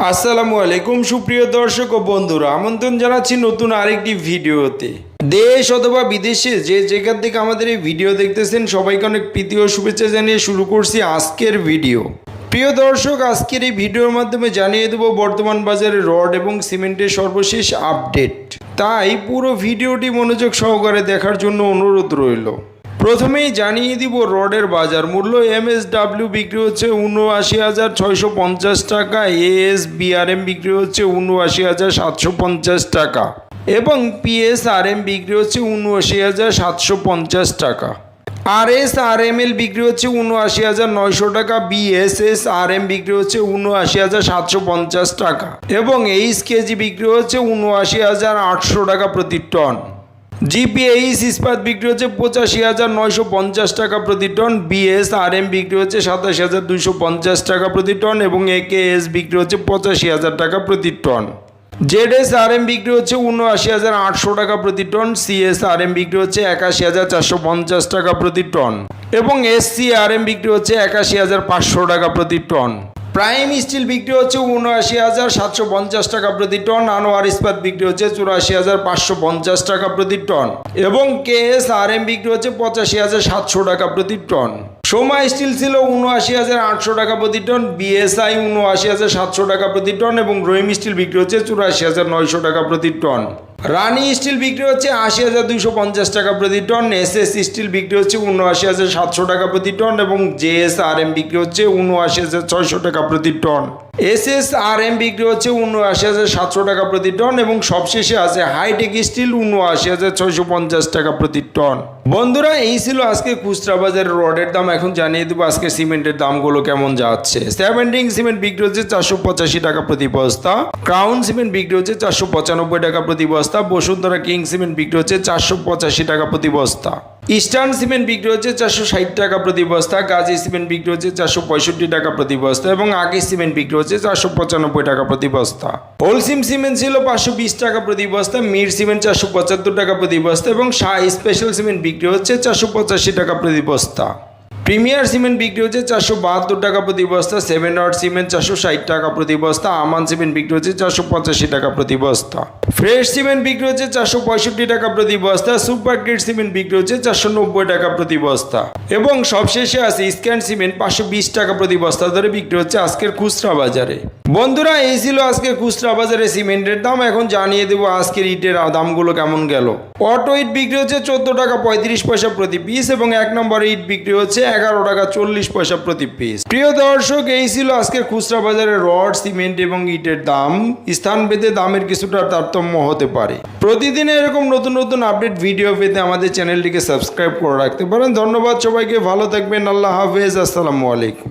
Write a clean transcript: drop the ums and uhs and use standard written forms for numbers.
আসসালামু আলাইকুম সুপ্রিয় দর্শক ও বন্ধুরা, আমন্ত্রণ জানাচ্ছি নতুন আরেকটি ভিডিওতে। দেশ অথবা বিদেশে যে যেখান থেকে আমাদের এই ভিডিও দেখতেছেন সবাইকে অনেক প্রীতি ও শুভেচ্ছা জানিয়ে শুরু করছি আজকের ভিডিও। প্রিয় দর্শক, আজকের এই ভিডিওর মাধ্যমে জানিয়ে দেব বর্তমান বাজারে রড এবং সিমেন্টের সর্বশেষ আপডেট। তাই পুরো ভিডিওটি মনোযোগ সহকারে দেখার জন্য অনুরোধ রইল। প্রথমেই জানিয়ে দিব রডের বাজার মূল্য। MSW বিক্রি হচ্ছে ৭৯,৬৫০ টাকা, ASBRM বিক্রি হচ্ছে ৭৯,৭৫০ টাকা এবং PSRM বিক্রি হচ্ছে ৭৯,৭৫০ টাকা। RSRML বিক্রি হচ্ছে ৭৯,৯০০ টাকা, BSSRM বিক্রি হচ্ছে ৭৯,৭৫০ টাকা এবং HKG বিক্রি হচ্ছে ৭৯,৮০০ টাকা প্রতি টন। GPH ইস্পাত বিক্রি হচ্ছে ৮৫,৯৫০ টাকা প্রতি টন, BSRM বিক্রি হচ্ছে ২৭,২৫০ টাকা প্রতি টন এবং AKS বিক্রি হচ্ছে ৮৫,০০০ টাকা প্রতি টন। ZSRM বিক্রি হচ্ছে ৭৯,৮০০ টাকা প্রতি টন, CSRM বিক্রি হচ্ছে ৮১,৪৫০ টাকা প্রতি টন এবং SCRM বিক্রি হচ্ছে ৮১,৫০০ টাকা প্রতি টন। প্রাইম স্টিল বিক্রি হচ্ছে ৭৯,৭৫০ টাকা প্রতি টন, আনোয়ার ইস্পাত বিক্রি হচ্ছে ৮৪,৫৫০ টাকা প্রতি টন এবং KSRM বিক্রি হচ্ছে ৮৫,৭০০ টাকা প্রতি টন। সোমা স্টিল ছিল ৭৯,৮০০ টাকা প্রতি টন, BSI ৭৯,৭০০ টাকা প্রতি টন এবং রহিম স্টিল বিক্রি হচ্ছে ৮৪,৯০০ টাকা প্রতি টন। রানি স্টিল বিক্রি হচ্ছে ৮০,২৫০ টাকা প্রতি টন, SS স্টিল বিক্রি হচ্ছে ৭৯,৭০০ টাকা প্রতি টন এবং JSRM বিক্রি হচ্ছে ৭৯,৬০০ টাকা প্রতি টন। SSRM বিক্রি হচ্ছে ৭৯,৭০০ টাকা প্রতি টন এবং সবশেষে আছে হাইটেক স্টিল ৭৯,৬৫০ টাকা প্রতি টন। বন্ধুরা, এই ছিল আজকে খুচরা বাজারের রডের দাম। এখন জানিয়ে দেবো আজকে সিমেন্টের দামগুলো কেমন যাচ্ছে। সেভেন্টিং সিমেন্ট বিক্রি হচ্ছে ৪৮৫ টাকা প্রতি বস্তা, ক্রাউন সিমেন্ট বিক্রি হচ্ছে ৪৯৫ টাকা প্রতি বস্তা, বসুন্ধরা কিং সিমেন্ট বিক্রি হচ্ছে ৪৮৫ টাকা প্রতি বস্তা, ইস্টার্ন সিমেন্ট বিক্রি হচ্ছে ৪৬০ টাকা প্রতি বস্তা, গাজী সিমেন্ট বিক্রি হচ্ছে ৪৬৫ টাকা প্রতি বস্তা এবং আগে সিমেন্ট বিক্রি হচ্ছে ৪৯৫ টাকা প্রতি বস্তা। হোলসিম সিমেন্ট ছিল ৫২০ টাকা প্রতি বস্তা, মির সিমেন্ট ৪৭৫ টাকা প্রতি বস্তা এবং শাহ স্পেশাল সিমেন্ট বিক্রি হচ্ছে ৪৮৫ টাকা প্রতি বস্তা। প্রিমিয়ার সিমেন্ট বিক্রি হচ্ছে ৪৭২ টাকা প্রতি বস্তা, 7 রড সিমেন্ট ৪৬০ টাকা প্রতি বস্তা, আমান সিমেন্ট বিক্রি হচ্ছে ৪৮৫ টাকা প্রতি বস্তা, ফ্রেশ সিমেন্ট বিক্রি হচ্ছে ৪৬৫ টাকা প্রতি বস্তা, সুপার গ্রেড সিমেন্ট বিক্রি হচ্ছে ৪৯০ টাকা প্রতি বস্তা এবং সবশেষে আছে স্ক্যান সিমেন্ট ৫২০ টাকা প্রতি বস্তা ধরে বিক্রি হচ্ছে আজকের খুচরা বাজারে। বন্ধুরা, এই ছিল আজকে খুচরা বাজারে সিমেন্টের দাম। এখন জানিয়ে দেবো আজকের ইটের দামগুলো কেমন গেল। অটো ইট বিক্রি হচ্ছে ১৪ টাকা ৩৫ পয়সা প্রতি পিস এবং ১ নম্বর ইট বিক্রি হচ্ছে ১১ টাকা ৪০ পয়সা প্রতি পিস। প্রিয় দর্শক, এই ছিল আজকের খুচরা বাজারে রড, সিমেন্ট এবং ইটের দাম। স্থান ভেদে দামের কিছুটা তারতম্য হতে পারে। প্রতিদিন এরকম নতুন নতুন আপডেট ভিডিও পেতে আমাদের চ্যানেলটিকে সাবস্ক্রাইব করে রাখতে পারেন। ধন্যবাদ সবাইকে, ভালো থাকবেন। আল্লাহ হাফেজ, আসসালামু আলাইকুম।